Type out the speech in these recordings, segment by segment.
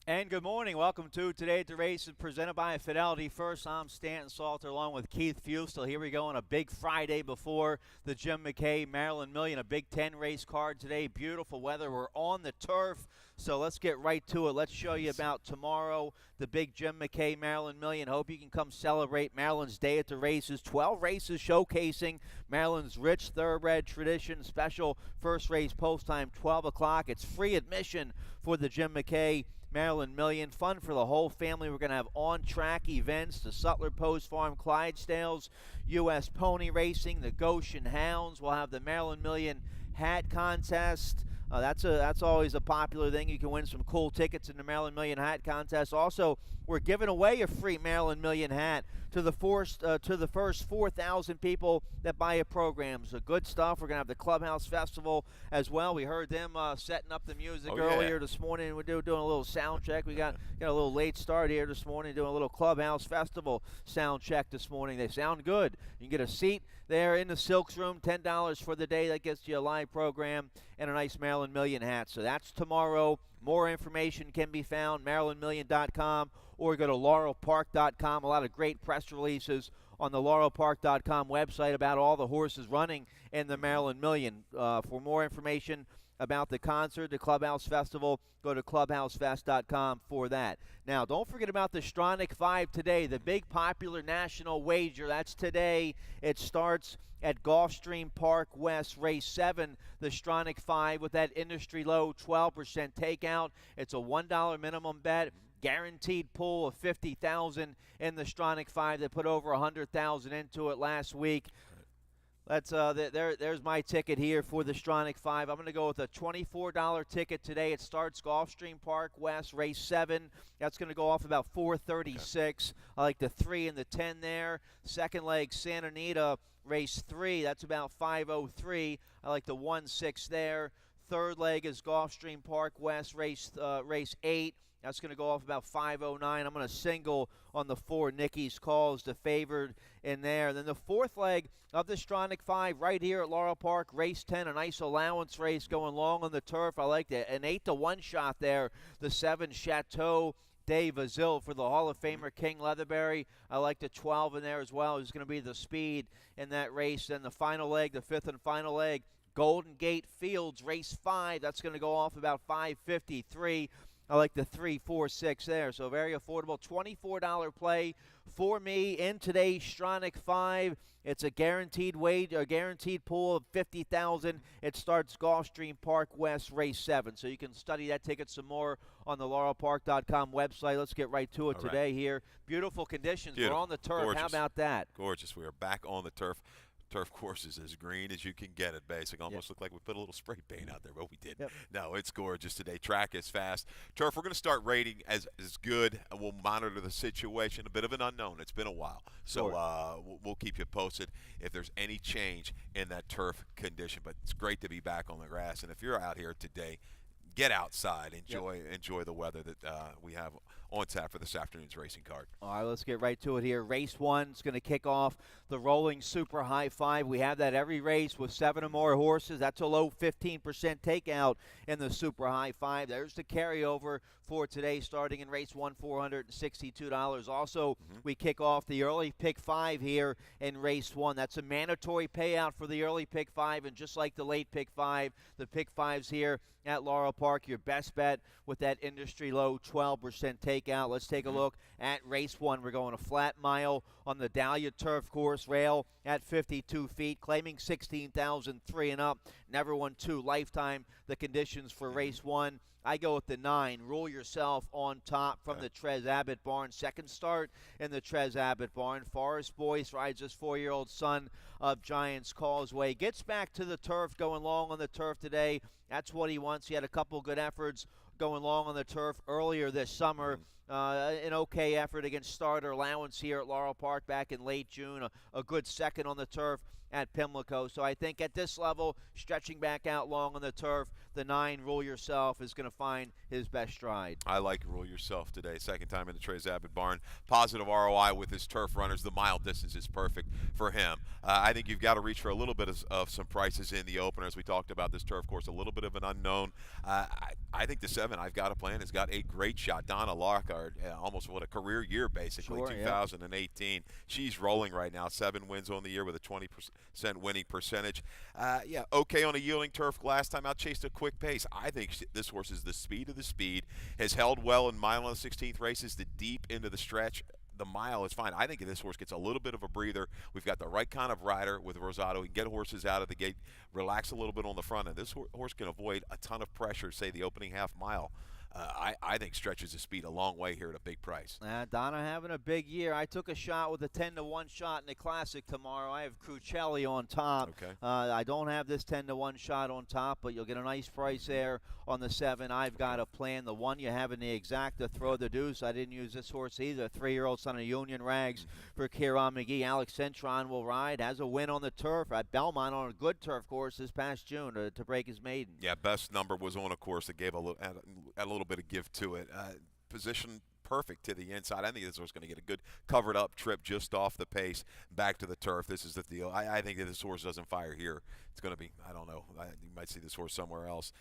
And good morning. Welcome to Today at the Races, presented by Fidelity First. I'm Stanton Salter along with Keith Fustel. Here we go on a big Friday before the Jim McKay Maryland Million, a Big Ten race card today. Beautiful weather. We're on the turf, so let's get right to it. Let's show you about tomorrow, the big Jim McKay Maryland Million. Hope you can come celebrate Maryland's Day at the Races. 12 races showcasing Maryland's rich thoroughbred tradition. Special first race post time, 12 o'clock. It's free admission for the Jim McKay Maryland Million. Fun for the whole family. We're going to have on-track events, the Sutler Post Farm Clydesdales, U.S. Pony Racing, the Goshen Hounds. We'll have the Maryland Million hat contest. That's always a popular thing. You can win some cool tickets in the Maryland Million hat contest. Also, we're giving away a free Maryland Million hat to the first 4,000 people that buy a program. So good stuff. We're going to have the Clubhouse Festival as well. We heard them setting up the music earlier this morning. We're doing a little sound check. We got a little late start here this morning, doing a little Clubhouse Festival sound check this morning. They sound good. You can get a seat there in the Silks Room, $10 for the day. That gets you a live program and a nice Maryland Million hat. So that's tomorrow. More information can be found marylandmillion.com or go to laurelpark.com. A lot of great press releases on the laurelpark.com website about all the horses running in the Maryland Million. For more information about the concert, the Clubhouse Festival, go to clubhousefest.com for that. Now, don't forget about the Stronach 5 today, the big popular national wager. That's today. It starts at Gulfstream Park West, race 7, the Stronach 5 with that industry low 12% takeout. It's a $1 minimum bet. Guaranteed pool of $50,000 in the Stronach 5. They put over $100,000 into it last week. There's my ticket here for the Stronach 5. I'm going to go with a $24 ticket today. It starts Gulfstream Park West, race 7. That's going to go off about 436. I like the 3 and the 10 there. Second leg, Santa Anita, race 3. That's about 503. I like the 1-6 there. Third leg is Gulfstream Park West, race 8. That's going to go off about 509. I'm going to single on the 4. Nikki's Calls, the favored in there. Then the fourth leg of the Stronach 5 right here at Laurel Park, race 10, a nice allowance race going long on the turf. I like that. An 8-1 shot there. The 7, Chateau de Vazil for the Hall of Famer King Leatherberry. I like the 12 in there as well. It's going to be the speed in that race. Then the final leg, the 5th and final leg, Golden Gate Fields, race 5. That's going to go off about 553. I like the 3, 4, 6 there. So very affordable. $24 play for me in today's Stronach 5. It's a guaranteed wage, a guaranteed pool of $50,000. It starts Gulfstream Park West, race 7. So you can study that ticket some more on the laurelpark.com website. Let's get right to it today here. Beautiful conditions. We're on the turf. Gorgeous. How about that? Gorgeous. We are back on the turf. Turf course is as green as you can get it, basically. Almost looked like we put a little spray paint out there, but we didn't. No, it's gorgeous today. Track is fast. Turf, we're going to start rating as good. We'll monitor the situation. A bit of an unknown. It's been a while. So we'll keep you posted if there's any change in that turf condition. But it's great to be back on the grass. And if you're out here today, get outside, enjoy the weather that we have on tap for this afternoon's racing card. All right, let's get right to it here. Race 1 is going to kick off the rolling super high 5. We have that every race with 7 or more horses. That's a low 15% takeout in the super high 5. There's the carryover for today, starting in race 1, $462. Also, we kick off the early pick 5 here in race 1. That's a mandatory payout for the early pick 5, and just like the late pick 5, the pick 5s here at Laurel Park, your best bet with that industry low 12% takeout. Let's take a look at race 1. We're going a flat mile on the Dahlia Turf Course, rail at 52 feet, claiming 16,003 and up. Never won 2 lifetime. The conditions for race 1. I go with the 9, Rule Yourself on top from the Trez Abbott barn. Second start in the Trez Abbott barn. Forest Boyce rides his 4-year-old son of Giants Causeway. Gets back to the turf, going long on the turf today. That's what he wants. He had a couple good efforts going long on the turf earlier this summer. an okay effort against Starter Allowance here at Laurel Park back in late June. A good second on the turf at Pimlico. So I think at this level, stretching back out long on the turf, the 9 Rule Yourself is going to find his best stride. I like Rule Yourself today. Second time in the Trey Zabit barn. Positive ROI with his turf runners. The mile distance is perfect for him. I think you've got to reach for a little bit of some prices in the opener. As we talked about this turf course, a little bit of an unknown. I think the 7 I've Got a Plan has got a great shot. Donna Lockhart, almost what a career year basically, sure, 2018. Yeah. She's rolling right now. 7 wins on the year with a 20% winning percentage. Okay on a yielding turf. Last time out, chased a quick pace. I think this horse is the speed of the speed. Has held well in mile and 16th races to deep into the stretch. The mile is fine. I think this horse gets a little bit of a breather. We've got the right kind of rider with Rosado. He can get horses out of the gate, relax a little bit on the front end. This horse can avoid a ton of pressure, say the opening half mile. I think stretches his speed a long way here at a big price. Donna having a big year. I took a shot with a 10-1 shot in the Classic tomorrow. I have Crucelli on top. Okay. I don't have this 10-1 shot on top, but you'll get a nice price there on the 7. I've got a plan. The 1 you have in the exacta, Throw the Deuce. I didn't use this horse either. 3-year-old son of Union Rags for Kieran McGee. Alex Centron will ride. Has a win on the turf at Belmont on a good turf course this past June to break his maiden. Yeah, best number was on a course that gave a little bit of give to it. Position perfect to the inside. I think this horse is going to get a good covered up trip just off the pace back to the turf. This is the deal. I think that this horse doesn't fire here, it's going to be, I don't know, you might see this horse somewhere else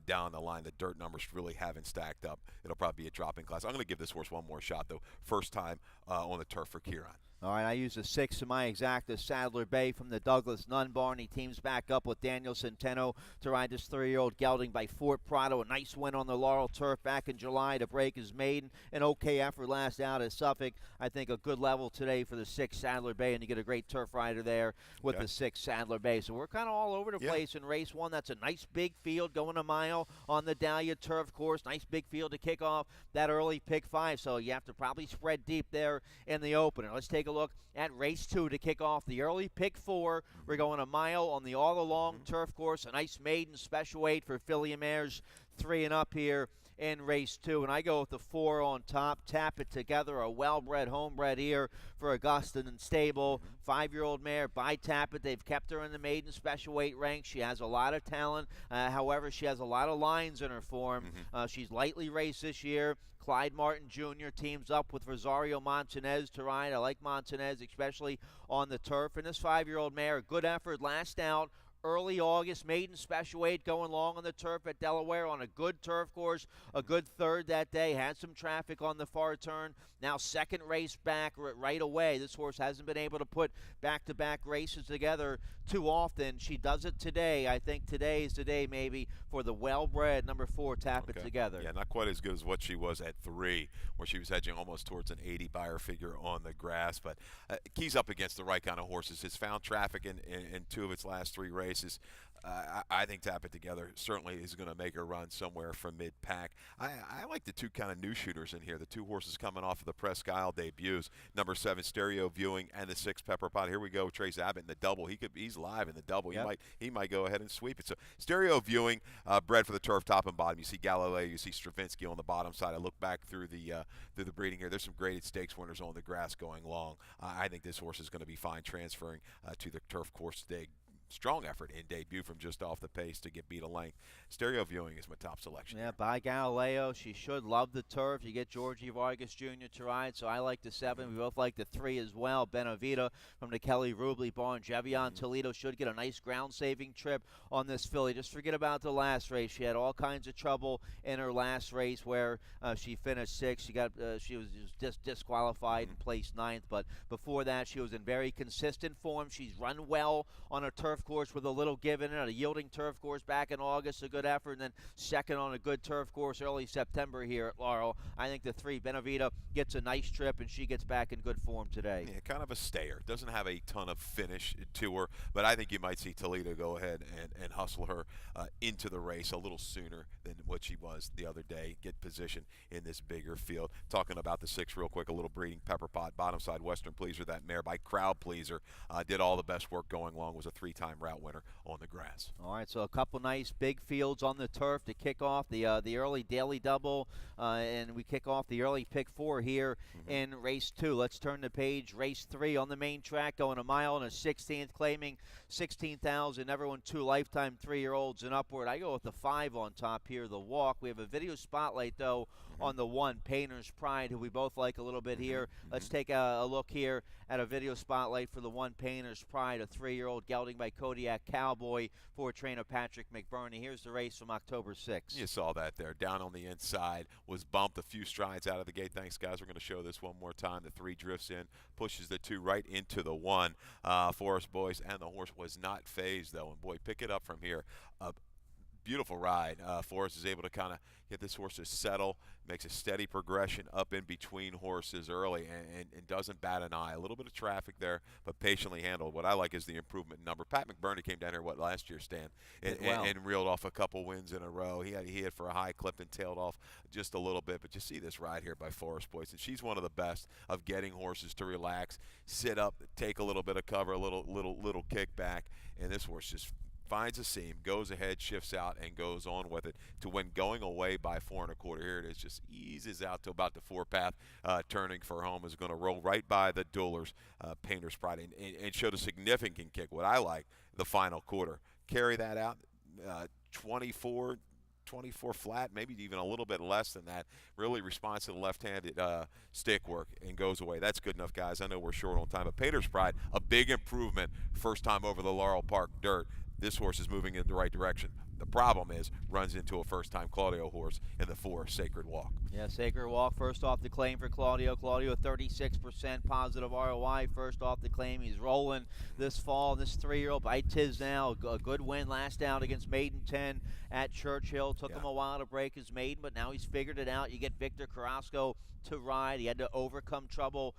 down the line. The dirt numbers really haven't stacked up. It'll probably be a drop in class. I'm going to give this horse one more shot, though. First time on the turf for Kieran. All right, I use a 6 in my exacta, Sadler Bay from the Douglas Nunn barn. He teams back up with Daniel Centeno to ride this 3-year-old gelding by Fort Prado. A nice win on the Laurel turf back in July to break his maiden. An okay effort last out at Suffolk. I think a good level today for the 6 Sadler Bay, and you get a great turf rider there with the 6 Sadler Bay. So we're kind of all over the place in race 1. That's a nice big field going a mile on the Dahlia turf course. Nice big field to kick off that early pick 5. So you have to probably spread deep there in the opener. Let's take a look at race 2 to kick off the early pick 4. We're going a mile on the all-along turf course. A nice maiden special weight for filly and mares 3 and up here in race 2. And I go with the 4 on top. Tap It Together, a well-bred, homebred here for Augustin and Stable. 5-year-old mare by Tap It. They've kept her in the maiden special weight rank. She has a lot of talent. However, she has a lot of lines in her form. She's lightly raced this year. Clyde Martin Jr. teams up with Rosario Montanez to ride. I like Montanez, especially on the turf. And this 5-year-old mare, a good effort last out. Early August, maiden special weight going long on the turf at Delaware on a good turf course, a good third that day. Had some traffic on the far turn. Now second race back right away. This horse hasn't been able to put back-to-back races together too often. She does it today. I think today is the day maybe for the well-bred number 4, Tap It Together. Yeah, not quite as good as what she was at 3, where she was edging almost towards an 80 buyer figure on the grass. But Key's up against the right kind of horses. It's found traffic in 2 of its last 3 races. I think Tap It Together certainly is going to make her run somewhere from mid-pack. I like the 2 kind of new shooters in here, the 2 horses coming off of the Presque Isle debuts, number 7 Stereo Viewing and the 6 Pepper Pot. Here we go, Trey Zabit in the double. He's live in the double. He might go ahead and sweep it. So Stereo Viewing, bred for the turf, top and bottom. You see Galileo, you see Stravinsky on the bottom side. I look back through the breeding here. There's some graded stakes winners on the grass going long. I think this horse is going to be fine transferring to the turf course today. Strong effort in debut from just off the pace to get beat a length. Stereo Viewing is my top selection. Yeah, by Galileo. She should love the turf. You get Georgie Vargas Jr. to ride, so I like the 7. We both like the 3 as well. Benavita from the Kelly Rubley barn. Jevion Toledo should get a nice ground-saving trip on this filly. Just forget about the last race. She had all kinds of trouble in her last race where she finished 6th. She was just disqualified and placed 9th, but before that she was in very consistent form. She's run well on a turf course with a little give in it, a yielding turf course back in August, a good effort, and then second on a good turf course early September here at Laurel. I think the 3, Benavita, gets a nice trip, and she gets back in good form today. Yeah, kind of a stayer. Doesn't have a ton of finish to her, but I think you might see Toledo go ahead and hustle her into the race a little sooner than what she was the other day, get position in this bigger field. Talking about the 6 real quick, a little breeding, Pepper Pot, bottom side, Western Pleaser, that mare by Crowd Pleaser, did all the best work going long, was a 3-time first-time route winner on the grass. All right, so a couple nice big fields on the turf to kick off the early daily double, and we kick off the early pick 4 here in race 2. Let's turn the page. Race 3 on the main track, going a mile and a 16th, claiming 16,000. Everyone 2 lifetime 3-year-olds and upward. I go with the 5 on top here, the walk. We have a video spotlight though on the 1, Painter's Pride, who we both like a little bit here. Let's take a look here at a video spotlight for the 1, Painter's Pride, a 3-year-old gelding by Kodiak Cowboy for trainer Patrick McBurney. Here's the race from October 6th. You saw that there. Down on the inside, was bumped a few strides out of the gate. Thanks, guys. We're going to show this one more time. The 3 drifts in, pushes the 2 right into the 1. Forest Boys, and the horse was not phased, though. And, boy, pick it up from here. Beautiful ride. Forrest is able to kind of get this horse to settle, makes a steady progression up in between horses early, and doesn't bat an eye. A little bit of traffic there, but patiently handled. What I like is the improvement number. Pat McBurney came down here, last year, Stan, and reeled off a couple wins in a row. He hit for a high clip and tailed off just a little bit, but you see this ride here by Forest Boys, and she's one of the best of getting horses to relax, sit up, take a little bit of cover, a little kick back, and this horse just finds a seam, goes ahead, shifts out, and goes on with it to when going away by 4 1/4. Here it is, just eases out to about the 4 path, turning for home, is going to roll right by the duelers, Painter's Pride, and showed a significant kick. What I like, the final quarter. Carry that out, 24 flat, maybe even a little bit less than that. Really responds to the left-handed stick work and goes away. That's good enough, guys. I know we're short on time, but Painter's Pride, a big improvement, first time over the Laurel Park dirt. This horse is moving in the right direction. The problem is, runs into a first-time Claudio horse in the 4, Sacred Walk. Yeah, Sacred Walk, first off the claim for Claudio. Claudio, 36% positive ROI, first off the claim. He's rolling this fall. This 3-year-old by Tisnell, a good win last out against Maiden 10 at Churchill. Took him a while to break his maiden, but now he's figured it out. You get Victor Carrasco to ride. He had to overcome trouble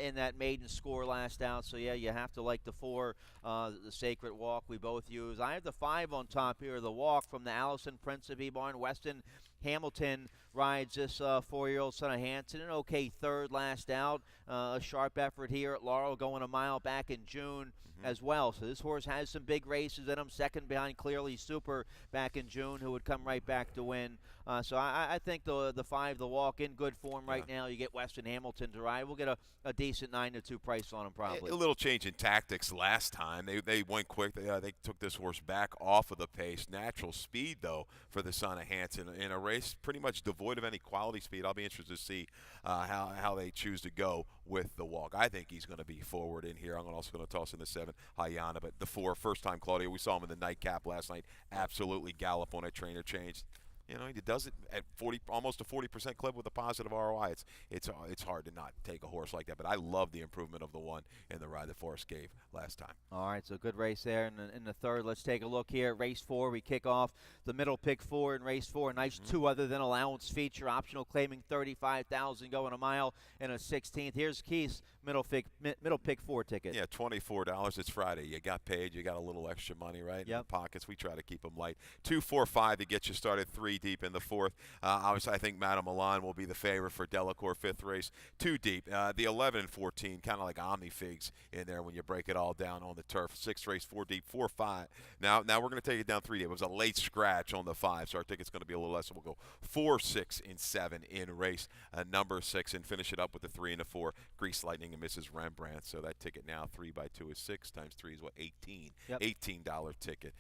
in that maiden score last out. So, yeah, you have to like the 4, the Sacred Walk we both use. I have the 5 on top here, the walk from the Allison Principe barn. Weston Hamilton rides this 4-year-old son of Hanson. An okay 3rd last out. A sharp effort here at Laurel, going a mile back in June as well. So this horse has some big races in him. Second behind Clearly Super back in June, who would come right back to win. So I think the 5, the walk, in good form right now. You get Weston Hamilton to ride. We'll get a decent 9-2 price on him probably. A little change in tactics last time. They went quick. They took this horse back off of the pace. Natural speed, though, for the son of Hanson in a race pretty much devoid of any quality speed. I'll be interested to see how they choose to go with the walk. I think he's going to be forward in here. I'm also going to toss in the 7, Hayana, but the 4, first-time Claudio. We saw him in the nightcap last night. Absolutely gallop on a trainer change. You know, he does it at almost a 40% clip with a positive ROI. It's hard to not take a horse like that. But I love the improvement of the 1 in the ride that Forrest gave last time. All right, so good race there in the 3rd. Let's take a look here. Race 4, we kick off the middle pick 4 in race 4. Nice 2 other than allowance feature. Optional claiming 35,000, going a mile and a 16th. Here's Keith's middle pick 4 ticket. Yeah, $24. It's Friday. You got paid. You got a little extra money, right? In the pockets. We try to keep them light. 2, 4, 5 to get you started. 3 deep in the 4th. Obviously, I think Madame Milan will be the favorite for Delacour, 5th race. 2 deep. The 11 and 14, kind of like Omnifigs in there when you break it all down on the turf. 6th race, 4 deep, 4, 5. Now we're going to take it down 3 deep. It was a late scratch on the 5, so our ticket's going to be a little less. So we'll go 4, 6, and 7 in race number 6 and finish it up with the 3 and the 4. Grease Lightning and Mrs. Rembrandt. So that ticket now, 3 by 2 is 6 times 3 is what, 18. $18 ticket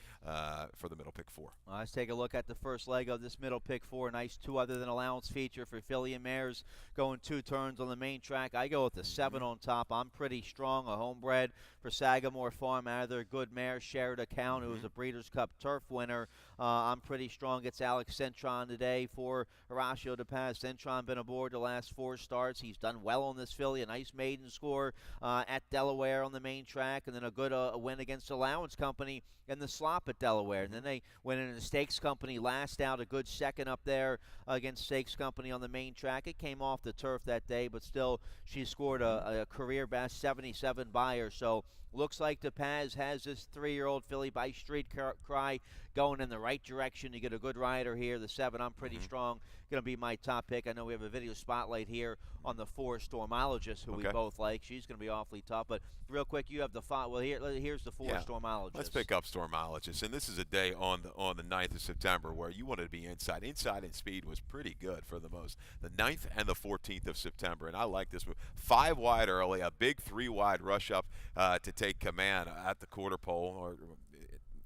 for the middle pick 4. Well, let's take a look at the first leg of this middle pick 4. Nice 2 other than allowance feature for filly and mares going 2 turns on the main track. I go with the 7 on top. I'm pretty strong. A homebred for Sagamore Farm out of their good mare, Shared Account, who was a Breeders' Cup Turf winner. I'm pretty strong. Gets Alex Centron today for Horacio De Paz. Centron been aboard the last 4 starts. He's done well on this filly. A nice maiden score at Delaware on the main track, and then a good win against Allowance Company in the slop at Delaware. And then they went in the Stakes Company last out, a good second up there against Stakes Company on the main track. It came off the turf that day, but still she scored a career best 77 by her. So looks like De Paz has this 3-year-old filly by Street Cry going in the right direction. You get a good rider here. The 7, I'm pretty strong. Going to be my top pick. I know we have a video spotlight here on the 4 Stormologist, who we both like. She's going to be awfully tough. But real quick, you have the 5. Well, here's the 4 Stormologist. Let's pick up Stormologist. And this is a day on the 9th of September where you wanted to be inside. Inside and speed was pretty good for the most. The 9th and the 14th of September. And I like this move. 5 wide early, a big 3 wide rush up to take command at the quarter pole,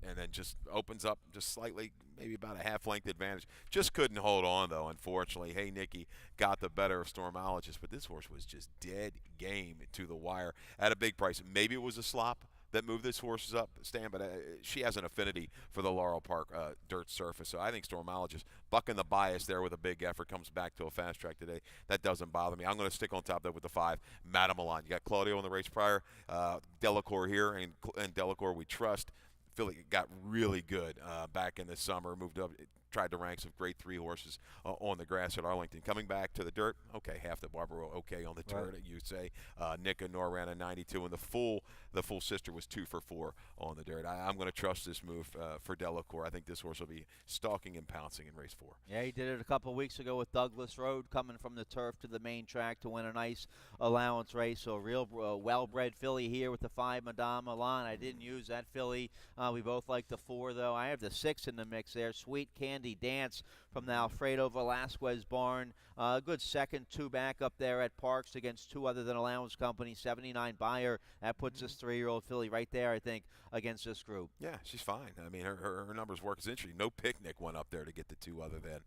and then just opens up just slightly, maybe about a half-length advantage. Just couldn't hold on, though, unfortunately. Hey, Nikki got the better of Stormologist, but this horse was just dead game to the wire at a big price. Maybe it was a slop that moved this horse up, Stan, but she has an affinity for the Laurel Park dirt surface. So I think Stormologist, bucking the bias there with a big effort, comes back to a fast track today. That doesn't bother me. I'm going to stick on top there with the 5, Madame Milan. You got Claudio in the race prior, Delacour here, and Delacour we trust. Philly got really good back in the summer, moved up, tried to rank some great 3 horses on the grass at Arlington. Coming back to the dirt, okay, half the Barbaro okay on the dirt, you say. Nick and Nor ran a 92, and the full sister was 2 for 4 on the dirt. I'm going to trust this move for Delacour. I think this horse will be stalking and pouncing in race 4. Yeah, he did it a couple of weeks ago with Douglas Road, coming from the turf to the main track to win a nice allowance race. So a real well-bred filly here with the 5, Madame Milan. I didn't use that filly. We both like the 4, though. I have the 6 in the mix there, Sweet Candy Dance from the Alfredo Velasquez barn. A good second 2 back up there at Parks against 2 other than Allowance Company. 79 buyer. That puts this 3-year-old filly right there, I think, against this group. Yeah, she's fine. I mean, her numbers work. It's interesting. No Picnic went up there to get the 2 other than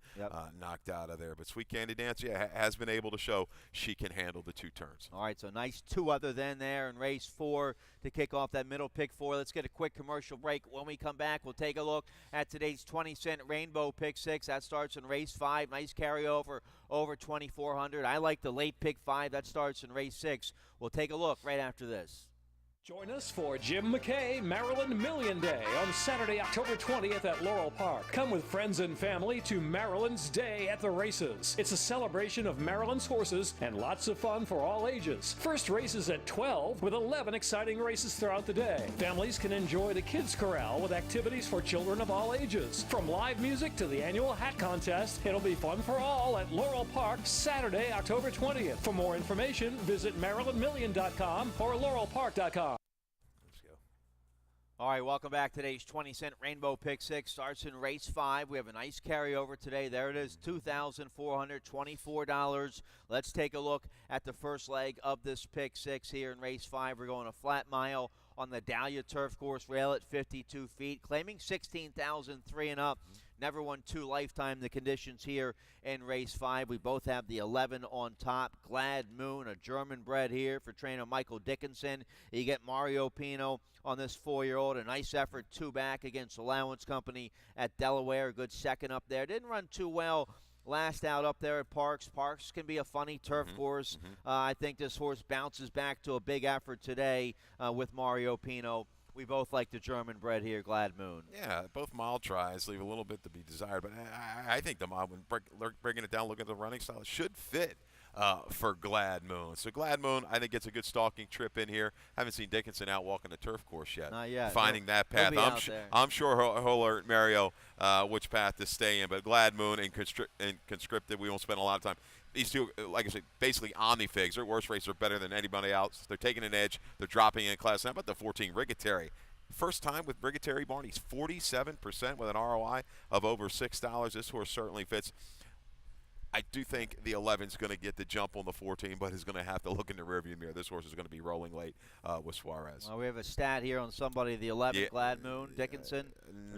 knocked out of there. But Sweet Candy Dance, has been able to show she can handle the 2 turns. All right, so nice 2 other than there in race 4 to kick off that middle pick 4. Let's get a quick commercial break. When we come back, we'll take a look at today's 20-cent Rainbow pick 6. That starts in race 5. Nice carryover over 2,400. I like the late pick 5. That starts in race 6. We'll take a look right after this. Join us for Jim McKay Maryland Million Day on Saturday, October 20th at Laurel Park. Come with friends and family to Maryland's Day at the Races. It's a celebration of Maryland's horses and lots of fun for all ages. First race is at 12 with 11 exciting races throughout the day. Families can enjoy the Kids Corral with activities for children of all ages. From live music to the annual hat contest, it'll be fun for all at Laurel Park Saturday, October 20th. For more information, visit MarylandMillion.com or LaurelPark.com. All right, welcome back. Today's 20-cent Rainbow Pick 6 starts in race 5. We have a nice carryover today. There it is, $2,424. Let's take a look at the first leg of this pick 6 here in race 5. We're going a flat mile on the Dahlia Turf Course, rail at 52 feet, claiming 16,003 and up. Never won 2 lifetime the conditions here in race 5. We both have the 11 on top. Glad Moon, a German bred here for trainer Michael Dickinson. You get Mario Pino on this 4-year-old. A nice effort 2 back against Allowance Company at Delaware. A good second up there. Didn't run too well last out up there at Parks. Parks can be a funny turf course. I think this horse bounces back to a big effort today with Mario Pino. We both like the German bred here, Glad Moon. Yeah, both mile tries leave a little bit to be desired, but I think the mile, when breaking it down, looking at the running style, should fit for Glad Moon. So Glad Moon, I think, gets a good stalking trip in here. Haven't seen Dickinson out walking the turf course yet. Not yet. Finding that path. I'm sure he'll alert Mario which path to stay in, but Glad Moon and Conscripted, we won't spend a lot of time. These 2, like I said, basically omni-figs. Their worst races are better than anybody else. They're taking an edge. They're dropping in class. How about the 14 Rigateri? First time with Rigateri Barn. He's 47% with an ROI of over $6. This horse certainly fits. I do think the 11 is going to get the jump on the 14, but is going to have to look in the rearview mirror. This horse is going to be rolling late with Suarez. Well, we have a stat here on somebody, the 11, Glad Moon, Dickinson.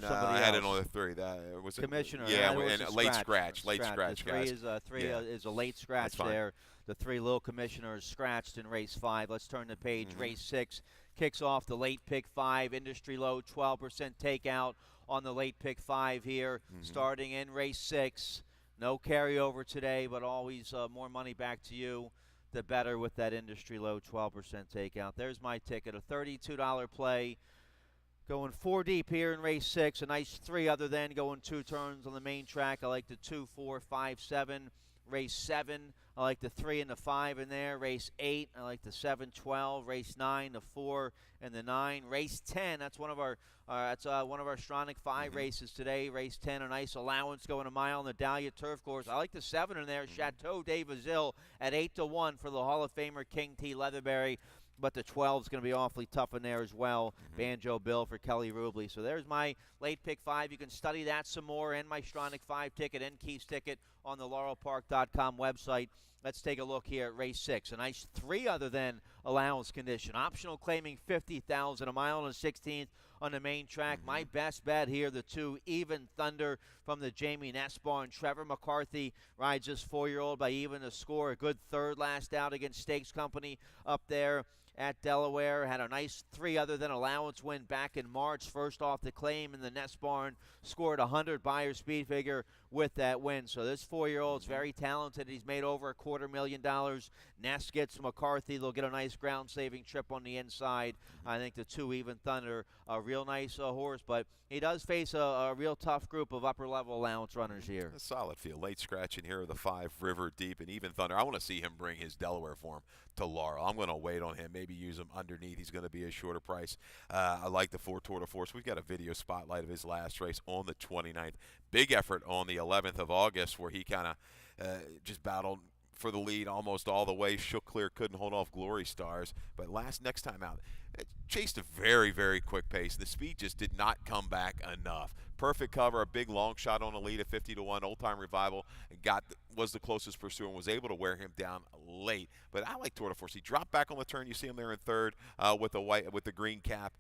No, I had it on the 3. That was Commissioner. Yeah, and late scratch. Late scratch, guys. The 3 is a late scratch there. The 3 little commissioners scratched in race 5. Let's turn the page. Race 6 kicks off the late pick 5. Industry low, 12% takeout on the late pick 5 here. Starting in race 6. No carryover today, but always more money back to you, the better with that industry low 12% takeout. There's my ticket, a $32 play. Going 4 deep here in race 6. A nice 3 other than going 2 turns on the main track. I like the 2, 4, 5, 7. Race 7, I like the 3 and the 5 in there. Race 8, I like the 7, 12. Race 9, the 4 and the 9. Race 10, that's one of our Stronach 5 races today. Race 10, a nice allowance going a mile on the Dahlia Turf Course. I like the 7 in there, Chateau de Vazille at 8-1 for the Hall of Famer King T. Leatherberry. But the 12 is going to be awfully tough in there as well. Banjo Bill for Kelly Rubley. So there's my late pick 5. You can study that some more and my Stronach 5 ticket and Keith's ticket on the laurelpark.com website. Let's take a look here at race 6. A nice 3 other than allowance condition. Optional claiming 50,000, a mile and a 16th on the main track. My best bet here, the 2 Even Thunder from the Jamie Ness barn. Trevor McCarthy rides this 4-year-old by even to score. A good third last out against Stakes Company up there at Delaware. Had a nice 3 other than allowance win back in March. First off the claim in the Ness barn. Scored 100 Buyer speed figure with that win. So this 4-year-old's very talented. He's made over $250,000. Ness gets McCarthy. They'll get a nice ground-saving trip on the inside. I think the 2 Even Thunder, a real nice horse, but he does face a real tough group of upper-level allowance runners here. A solid field. Late scratching here of the 5 River Deep and Even Thunder. I want to see him bring his Delaware form to Laurel. I'm going to wait on him, maybe use him underneath. He's going to be a shorter price. I like the 4 Tour de Force. We've got a video spotlight of his last race on the 29th. Big effort on the 11th of August where he kind of just battled for the lead almost all the way. Shook clear, couldn't hold off Glory Stars. But next time out, it chased a very, very quick pace. The speed just did not come back enough. Perfect cover, a big long shot on the lead at 50-1. Old Time Revival was the closest pursuer and was able to wear him down late. But I like Tour de Force. He dropped back on the turn. You see him there in third with the green cap.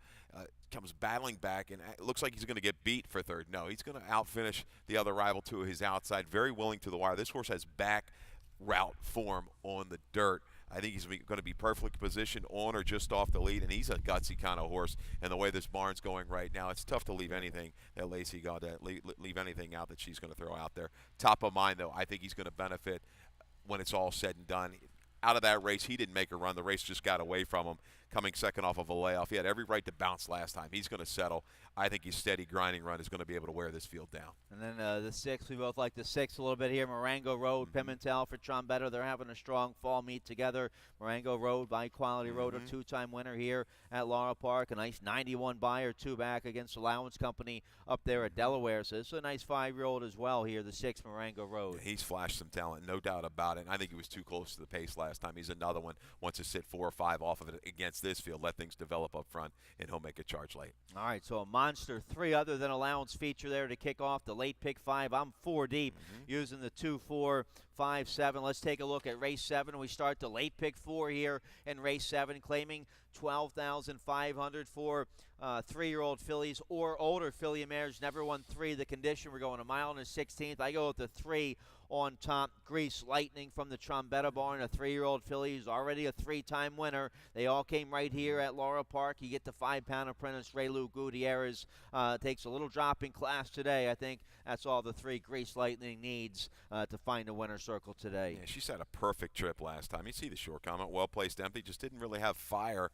Comes battling back, and it looks like he's going to get beat for third. No, he's going to outfinish the other rival to his outside. Very willing to the wire. This horse has back route form on the dirt. I think he's going to be perfectly positioned on or just off the lead, and he's a gutsy kind of horse. And the way this barn's going right now, it's tough to leave anything that Lacey got leave anything out that she's going to throw out there. Top of mind, though, I think he's going to benefit when it's all said and done. Out of that race, he didn't make a run. The race just got away from him, coming second off of a layoff. He had every right to bounce last time. He's going to settle. I think his steady grinding run is going to be able to wear this field down. And then the 6, we both like the 6 a little bit here. Marengo Road, Pimentel for Trombetta. They're having a strong fall meet together. Marengo Road by Quality Road, a 2-time winner here at Laurel Park. A nice 91 Buyer, 2 back against Allowance Company up there at Delaware. So it's a nice 5-year-old as well here, the 6 Marengo Road. He's flashed some talent, no doubt about it. And I think he was too close to the pace last time. He's another one. Wants to sit 4 or 5 off of it against this field, let things develop up front, and he'll make a charge late. All right, so a monster 3 other than allowance feature there to kick off the late pick 5. I'm 4 deep using the 2, 4, 5, 7. Let's take a look at race 7. We start the late pick 4 here in race 7, claiming $12,500 for 3-year-old fillies or older filly mares. Never won 3. The condition, we're going a mile and a 16th. I go with the 3 on top. Grease Lightning from the Trombetta barn, a 3-year-old filly who's already a 3-time winner. They all came right here at Laurel Park. You get the 5-pound apprentice, Raylu Gutierrez. Takes a little drop in class today. I think that's all the 3 Grease Lightning needs to find a winner circle today. Yeah, she's had a perfect trip last time. You see the short comment, well-placed empty, just didn't really have fire.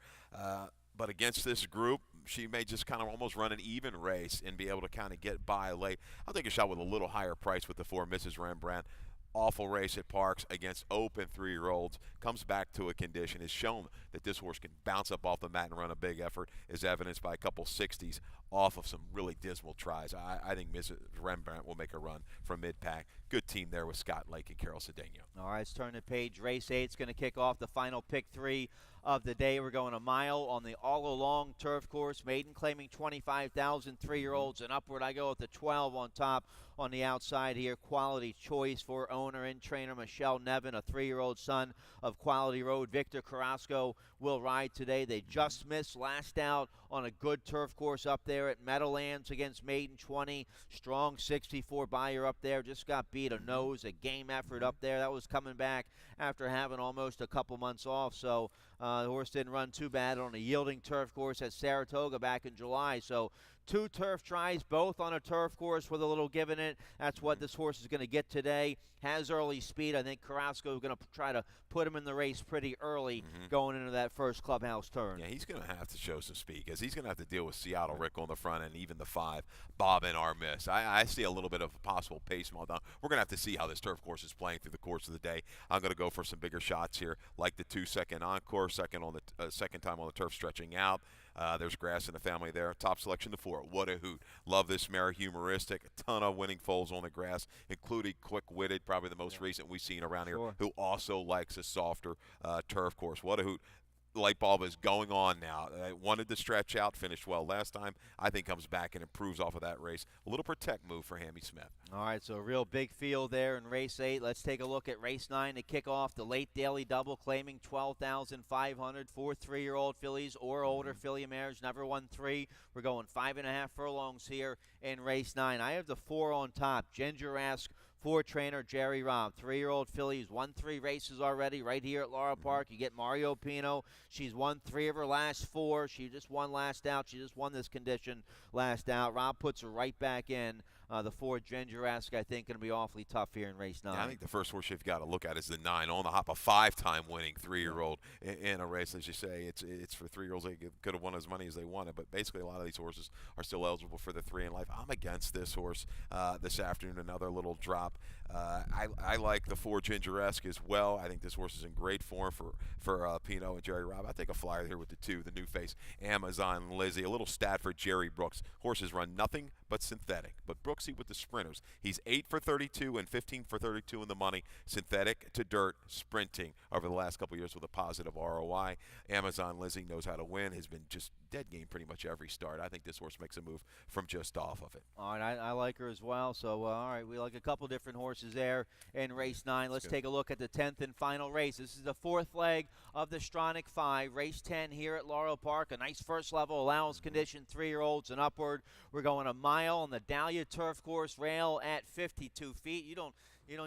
But against this group, she may just kind of almost run an even race and be able to kind of get by late. I'll take a shot with a little higher price with the 4 Mrs. Rembrandt. Awful race at Parks against open 3-year-olds. Comes back to a condition. Has shown that this horse can bounce up off the mat and run a big effort, as evidenced by a couple 60s off of some really dismal tries. I think Mrs. Rembrandt will make a run from mid-pack. Good team there with Scott Lake and Carol Cedeno. All right, let's turn the page. Race 8 is going to kick off the final pick 3 of the day. We're going a mile on the all-along turf course. Maiden claiming 25,000, 3-year-olds and upward. I go with the 12 on top on the outside here. Quality Choice for owner and trainer Michelle Nevin, a 3-year-old son of Quality Road. Victor Carrasco will ride today. They just missed last out on a good turf course up there at Meadowlands against Maiden 20. Strong 64 Buyer up there. Just got beat a nose, a game effort up there. That was coming back after having almost a couple months off. So the horse didn't run too bad on a yielding turf course at Saratoga back in July. So 2 turf tries, both on a turf course with a little give in it. That's what this horse is going to get today. Has early speed. I think Carrasco is going to try to put him in the race pretty early going into that first clubhouse turn. Yeah, he's going to have to show some speed because he's going to have to deal with Seattle Rick on the front and even the 5, Bob and our miss. I see a little bit of a possible pace meltdown. We're going to have to see how this turf course is playing through the course of the day. I'm going to go for some bigger shots here, like the 2-second encore, second time on the turf stretching out. There's grass in the family there. Top selection, the 4. What a hoot. Love this mare, humoristic. A ton of winning foals on the grass, including quick-witted, probably the most recent we've seen around here, who also likes a softer turf course. What a hoot. Light bulb is going on now. Wanted to stretch out, finished well last time. I think comes back and improves off of that race. A little protect move for Hammy Smith. All right, so a real big field there in race 8. Let's take a look at race 9 to kick off the late daily double, claiming 12,500 for 3-year-old fillies or older filly mares. Never won 3. We're going 5.5 furlongs here in race 9. I have the 4 on top. Ginger-esque for trainer Jerry Robb. 3-year-old filly who's won 3 races already right here at Laurel Park. You get Mario Pino. She's won 3 of her last 4. She just won last out. She just won this condition last out. Robb puts her right back in. The 4 Ginger-esque, I think, going to be awfully tough here in race 9. Yeah, I think the first horse you've got to look at is the 9 on the hop, a 5-time winning 3-year-old in a race. As you say, it's for 3-year-olds. They could have won as money as they wanted, but basically a lot of these horses are still eligible for the 3 in life. I'm against this horse this afternoon. Another little drop. I like the 4 Ginger-esque as well. I think this horse is in great form for Pino and Jerry Robb. I take a flyer here with the 2, the new face, Amazon Lizzie. A little stat for Jerry Brooks. Horses run nothing but synthetic, but Brooksy with the sprinters. He's 8 for 32 and 15 for 32 in the money. Synthetic to dirt sprinting over the last couple of years with a positive ROI. Amazon Lizzie knows how to win. Has been just dead game pretty much every start. I think this horse makes a move from just off of it. All right, I like her as well. So, all right, we like a couple different horses there in race 9. Let's take a look at the 10th and final race. This is the 4th leg of the Stronach 5, race 10 here at Laurel Park. A nice first level allowance condition, 3-year-olds and upward. We're going a mile on the Dahlia Turf Course, rail at 52 feet. You don't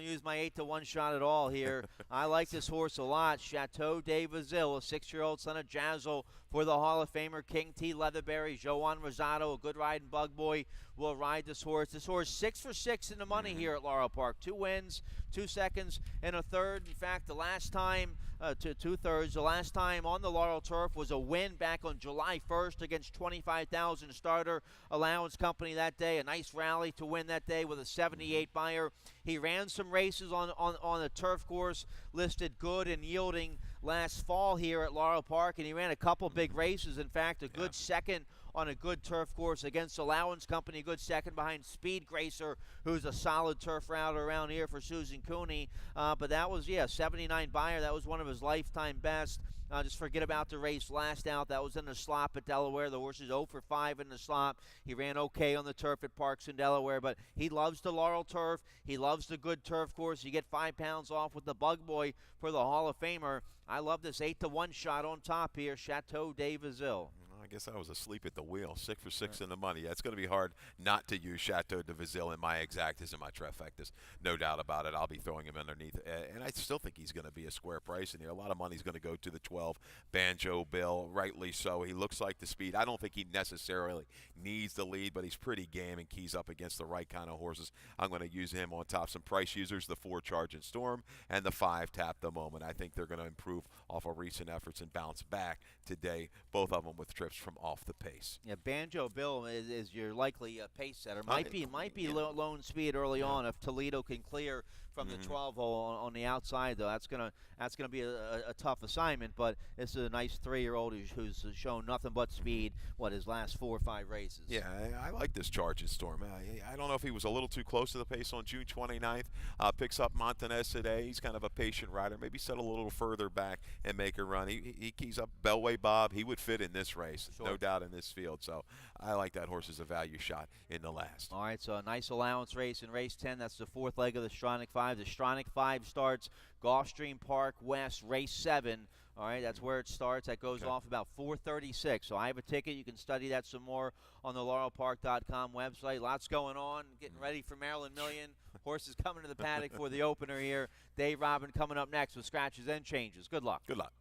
use my 8-to-1 shot at all here. I like this horse a lot. Chateau de Vizille, a 6-year-old son of Jazzle for the Hall of Famer King T. Leatherberry. Joan Rosado, a good riding bug boy, will ride this horse. This horse 6 for 6 in the money here at Laurel Park. 2 wins, 2 seconds, and a third. In fact, the last time to 2/3, the last time on the Laurel Turf was a win back on July 1st against 25,000 starter allowance company that day. A nice rally to win that day with a 78 buyer. He ran some races on the turf course, listed good and yielding last fall here at Laurel Park, and he ran a couple big races. In fact, a good second on a good turf course against Allowance Company, a good second behind Speed Gracer, who's a solid turf router around here for Susan Cooney. But that was, 79 buyer. That was one of his lifetime best. Just forget about the race last out. That was in the slop at Delaware. The horse is 0 for 5 in the slop. He ran okay on the turf at Parks in Delaware, but he loves the Laurel Turf. He loves the good turf course. You get 5 pounds off with the Bug Boy for the Hall of Famer. I love this 8-to-1 shot on top here, Chateau de Vizille. I guess I was asleep at the wheel. 6 for 6 in the money. Yeah, it's going to be hard not to use Chateau de Vizille in my exactas and my trifectas. No doubt about it. I'll be throwing him underneath. And I still think he's going to be a square price in here. A lot of money's going to go to the 12 Banjo Bill. Rightly so. He looks like the speed. I don't think he necessarily needs the lead, but he's pretty game and keys up against the right kind of horses. I'm going to use him on top. Some price users, the 4 Charge and Storm and the 5 Tap the Moment. I think they're going to improve off of recent efforts and bounce back today, both of them with trips from off the pace. Yeah, Banjo Bill is your likely pace setter. Might be lone speed early on if Toledo can clear from the 12 hole on the outside, though. That's gonna be a tough assignment, but this is a nice 3-year-old who's shown nothing but speed, his last 4 or 5 races. Yeah, I like this Charge and Storm. I don't know if he was a little too close to the pace on June 29th. Picks up Montanez today. He's kind of a patient rider. Maybe settle a little further back and make a run. He keys up Bellway Bob. He would fit in this race, no doubt, in this field. So I like that horse as a value shot in the last. All right, so a nice allowance race in race 10. That's the 4th leg of the Stronach 5. The Stronach 5 starts Gulfstream Park West, race 7. All right, that's where it starts. That goes off about 4:36. So I have a ticket. You can study that some more on the laurelpark.com website. Lots going on. Getting ready for Maryland Million. Horses coming to the paddock for the opener here. Dave Robin coming up next with scratches and changes. Good luck. Good luck.